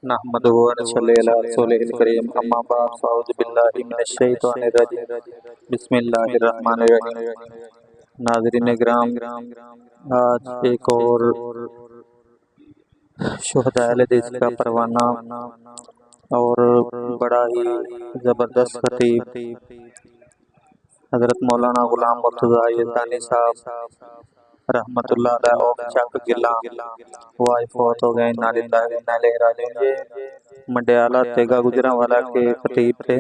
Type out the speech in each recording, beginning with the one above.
نحمده ونصلي على رسوله الكريم اما بعد فاعوذ بالله من الشیطان الرجیم بسم اللہ الرحمن الرحیم۔ ناظرین اکرام، آج ایک اور شہداء اہل حدیث کا پروانہ اور بڑا ہی زبردست خطیب حضرت مولانا غلام مرتضیٰ یزدانی صاحب رحمت اللہ علیہ اور چک گلا وائی فوت ہو گئے۔ انا للہ و انا الیہ راجعون۔ یہ مڈیالہ تیگا گجراں والا کے خطیب تھے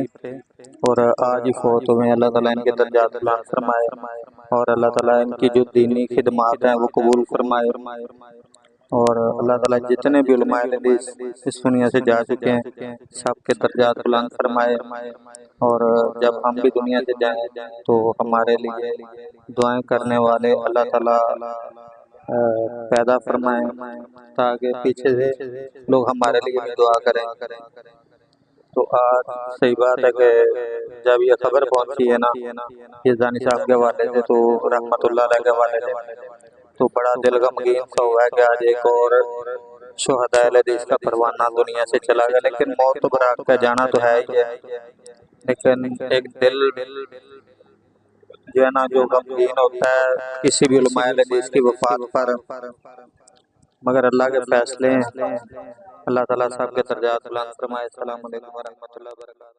اور آج ہی فوت ہوئے۔ اللہ تعالیٰ ان کے درجات بلند فرمائے اور اللہ تعالیٰ ان کی جو دینی خدمات ہیں وہ قبول فرمائے، اور اللہ تعالیٰ جتنے بھی علماء حدیث اس دنیا سے جا چکے ہیں سب کے درجات بلند فرمائے، اور جب ہم بھی دنیا سے جائیں تو ہمارے لیے دعائیں کرنے والے اللہ تعالیٰ پیدا فرمائیں تاکہ پیچھے سے لوگ ہمارے لیے بھی دعا کریں۔ تو آج صحیح بات ہے کہ جب یہ خبر پہنچی ہے نا یزدانی صاحب کے حوالے سے تو رحمت اللہ علیہ کے حوالے سے تو بڑا دل غمگین سا ہوا ہے کہ آج ایک اور شہداء اہل حدیث کا پروانہ دنیا سے چلا گیا۔ لیکن موت تو برحق کا جانا تو ہے ہی ہے، لیکن ایک دل جو ہے نا جو غمگین ہوتا ہے کسی بھی علماء اہل حدیث کی وفات پر، مگر اللہ کے فیصلے ہیں۔ اللہ تعالیٰ صاحب کے درجات بلند فرمائے۔ السلام علیکم ورحمۃ اللہ وبرکاتہ۔